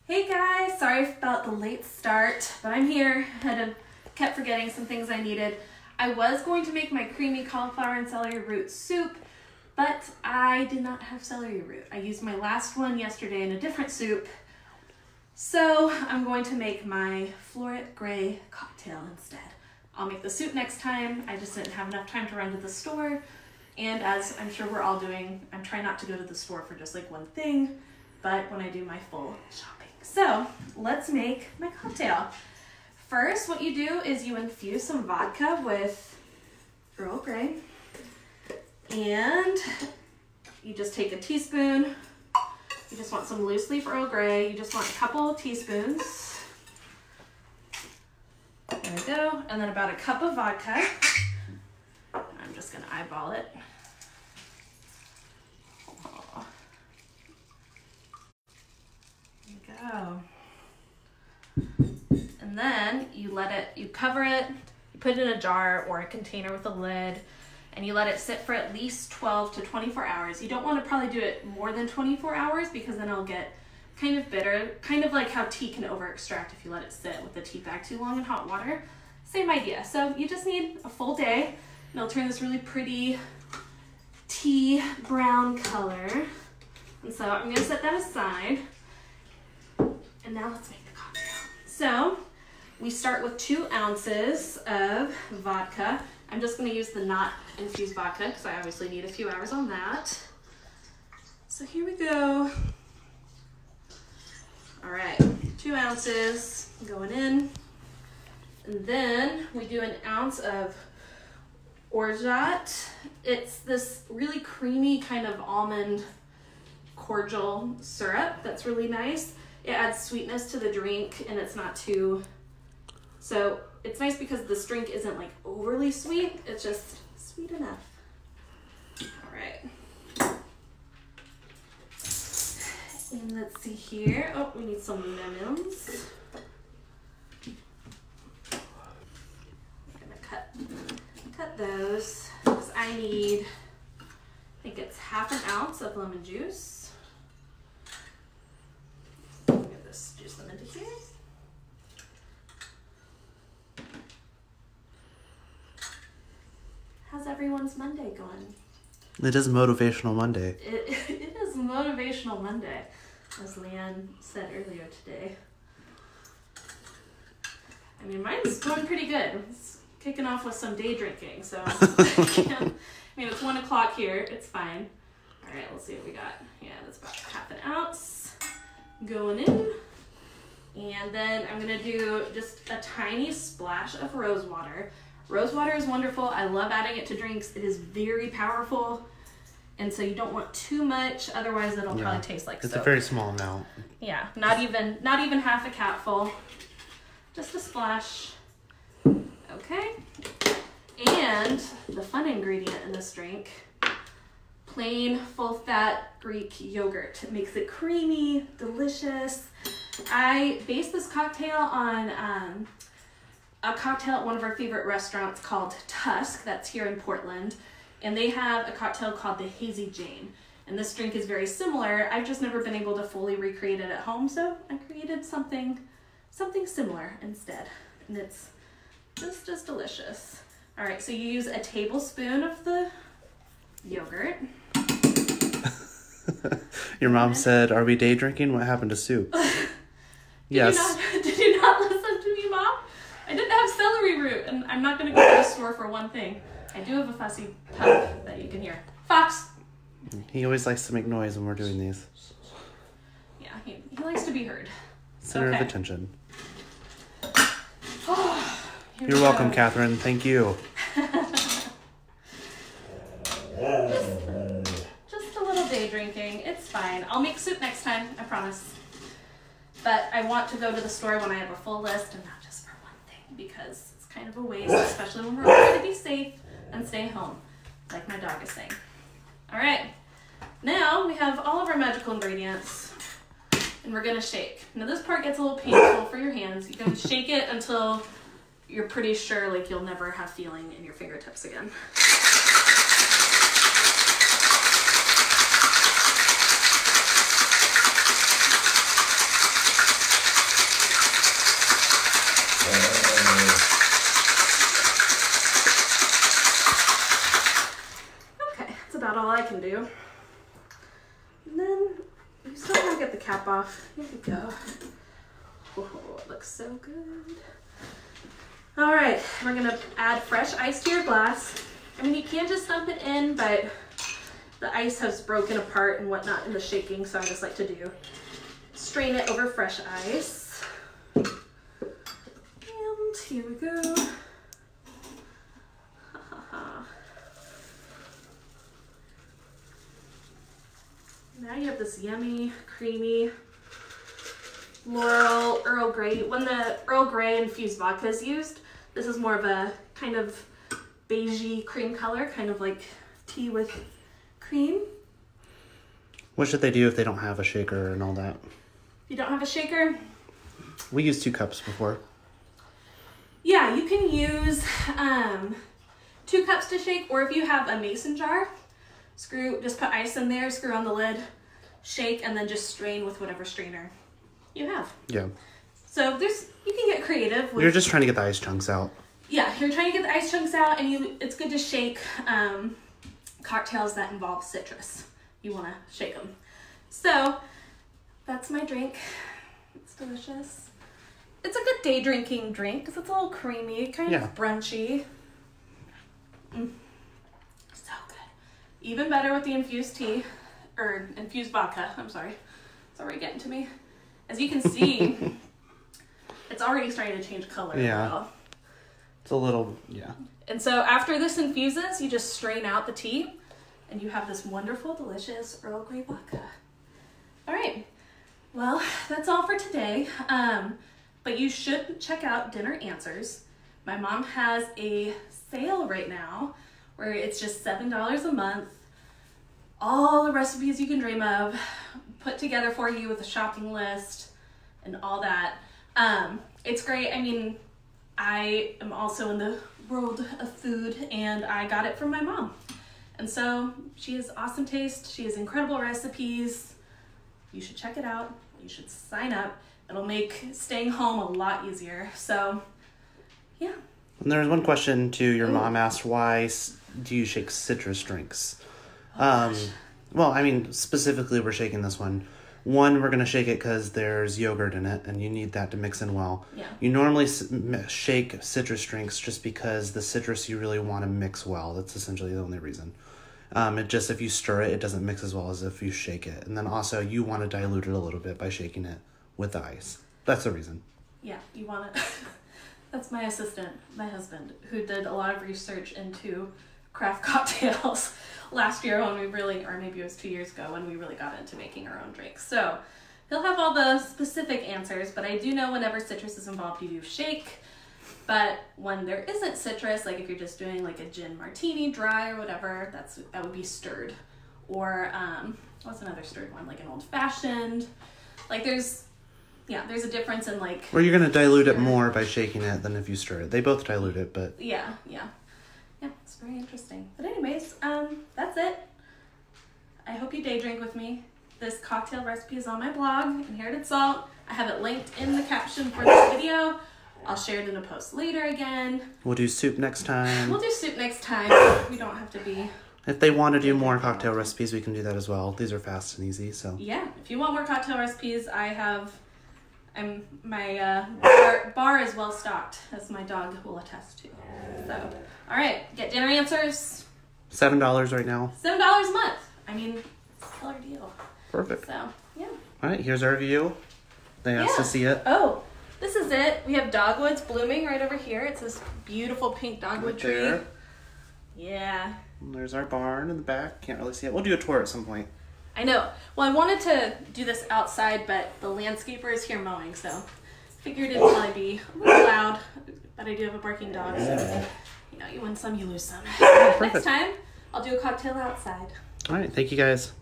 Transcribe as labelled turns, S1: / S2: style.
S1: Hey guys, sorry about the late start, but I'm here. I kept forgetting some things I needed. I was going to make my creamy cauliflower and celery root soup, but I did not have celery root. I used my last one yesterday in a different soup. So I'm going to make my Floret gray cocktail instead. I'll make the soup next time. I just didn't have enough time to run to the store. And as I'm sure we're all doing, I'm trying not to go to the store for just like one thing, but when I do my full shopping. So let's make my cocktail. First, what you do is you infuse some vodka with Earl Grey, and you just take a teaspoon. You just want some loose leaf Earl Grey. You just want a couple of teaspoons. There we go. And then about a cup of vodka. I'm just gonna eyeball it. Go. And then you cover it, you put it in a jar or a container with a lid, and you let it sit for at least 12 to 24 hours. You don't want to probably do it more than 24 hours because then it'll get kind of bitter, kind of like how tea can over extract if you let it sit with the tea bag too long in hot water. Same idea. So you just need a full day, and it'll turn this really pretty tea brown color. And so I'm gonna set that aside. And now let's make the cocktail. So we start with 2 ounces of vodka. I'm just gonna use the not infused vodka because I obviously need a few hours on that. So here we go. All right, 2 ounces going in. And then we do an ounce of orgeat. It's this really creamy kind of almond cordial syrup that's really nice. It adds sweetness to the drink and it's not too, so it's nice because this drink isn't like overly sweet, it's just sweet enough. All right. And let's see here. Oh, we need some lemons. I'm gonna cut those because I think it's half an ounce of lemon juice. Juice them into here. How's everyone's Monday going?
S2: It is Motivational Monday.
S1: It is Motivational Monday, as Leanne said earlier today. I mean, mine's going pretty good. It's kicking off with some day drinking, so I mean, it's 1 o'clock here. It's fine. All right, let's see what we got. Yeah, that's about half an ounce going in. And then I'm gonna do just a tiny splash of rose water. Rose water is wonderful. I love adding it to drinks. It is very powerful. And so you don't want too much, otherwise it'll probably taste like soap.
S2: It's a very small amount.
S1: Yeah, not even half a capful. Just a splash. Okay. And the fun ingredient in this drink, plain full-fat Greek yogurt. It makes it creamy, delicious. I based this cocktail on a cocktail at one of our favorite restaurants called Tusk, that's here in Portland, and they have a cocktail called the Hazy Jane, and this drink is very similar. I've just never been able to fully recreate it at home, so I created something similar instead, and it's just delicious. All right, so you use a tablespoon of the yogurt.
S2: Your mom said, "Are we day drinking? What happened to soup?" Yes.
S1: Did you not listen to me, Mom? I didn't have celery root, and I'm not going to go to the store for one thing. I do have a fussy pup that you can hear. Fox!
S2: He always likes to make noise when we're doing these.
S1: Yeah, he likes to be heard.
S2: Center of attention.
S1: You're
S2: welcome, Catherine. Thank you.
S1: Just a little day drinking. It's fine. I'll make soup next time, I promise. But I want to go to the store when I have a full list and not just for one thing because it's kind of a waste, especially when we're all trying to be safe and stay home, like my dog is saying. All right, now we have all of our magical ingredients and we're gonna shake. Now this part gets a little painful for your hands. You can shake it until you're pretty sure like you'll never have feeling in your fingertips again. get the cap off. Here we go. Oh, it looks so good. All right, we're gonna add fresh ice to your glass. I mean, you can just dump it in, but the ice has broken apart and whatnot in the shaking, so I just like to strain it over fresh ice. And here we go. Now you have this yummy, creamy Laurel Earl Grey. When the Earl Grey infused vodka is used, this is more of a kind of beigey cream color, kind of like tea with cream.
S2: What should they do if they don't have a shaker and all that?
S1: If you don't have a shaker?
S2: We used 2 cups before.
S1: Yeah, you can use 2 cups to shake, or if you have a mason jar, just put ice in there, screw on the lid, shake, and then just strain with whatever strainer you have.
S2: Yeah.
S1: So you can get creative.
S2: You're just trying to get the ice chunks out.
S1: Yeah, you're trying to get the ice chunks out, and it's good to shake cocktails that involve citrus. You want to shake them. So that's my drink. It's delicious. It's a good day drinking drink because it's a little creamy, kind of brunchy. So good. Even better with the infused tea, or infused vodka. I'm sorry. It's already getting to me. As you can see, it's already starting to change color.
S2: Yeah. It's a little, yeah.
S1: And so after this infuses, you just strain out the tea, and you have this wonderful, delicious Earl Grey vodka. All right. Well, that's all for today. But you should check out Dinner Answers. My mom has a sale right now where it's just $7 a month. All the recipes you can dream of, put together for you with a shopping list and all that. It's great. I mean, I am also in the world of food, and I got it from my mom. And so she has awesome taste. She has incredible recipes. You should check it out. You should sign up. It'll make staying home a lot easier. So, yeah.
S2: And there's one question too. Your mom asked, why do you shake citrus drinks? Well, I mean, specifically we're shaking this one. One, we're going to shake it because there's yogurt in it, and you need that to mix in well.
S1: Yeah.
S2: You normally shake citrus drinks just because the citrus you really want to mix well. That's essentially the only reason. If you stir it, it doesn't mix as well as if you shake it. And then also you want to dilute it a little bit by shaking it with the ice. That's the reason.
S1: Yeah, you want it. That's my assistant, my husband, who did a lot of research into craft cocktails last year when we really, or maybe it was 2 years ago, when we really got into making our own drinks. So he'll have all the specific answers, but I do know whenever citrus is involved, you do shake. But when there isn't citrus, like if you're just doing like a gin martini dry or whatever, that would be stirred. Or what's another stirred one? Like an old fashioned. Like there's a difference in like.
S2: Or you're gonna dilute it more by shaking it than if you stir it. They both dilute it, but.
S1: Yeah, it's very interesting. But anyways, that's it. I hope you day drink with me. This cocktail recipe is on my blog, Inherited Salt. I have it linked in the caption for this video. I'll share it in a post later again.
S2: We'll do soup next time.
S1: We'll do soup next time. We don't have to be.
S2: If they want to do more cocktail recipes, we can do that as well. These are fast and easy, so.
S1: Yeah, if you want more cocktail recipes, my bar is well stocked, as my dog will attest to. So, all right, get Dinner Answers.
S2: $7 right now.
S1: $7 a month. I mean, killer deal.
S2: Perfect.
S1: So, yeah.
S2: All right, here's our view. They asked to see it.
S1: Oh, this is it. We have dogwoods blooming right over here. It's this beautiful pink dogwood
S2: Right
S1: tree.
S2: there.
S1: Yeah.
S2: And there's our barn in the back. Can't really see it. We'll do a tour at some point.
S1: I know. Well, I wanted to do this outside, but the landscaper is here mowing, so figured it'd probably be a little loud. But I do have a barking dog, so you win some, you lose some. Next time, I'll do a cocktail outside.
S2: All right, thank you guys.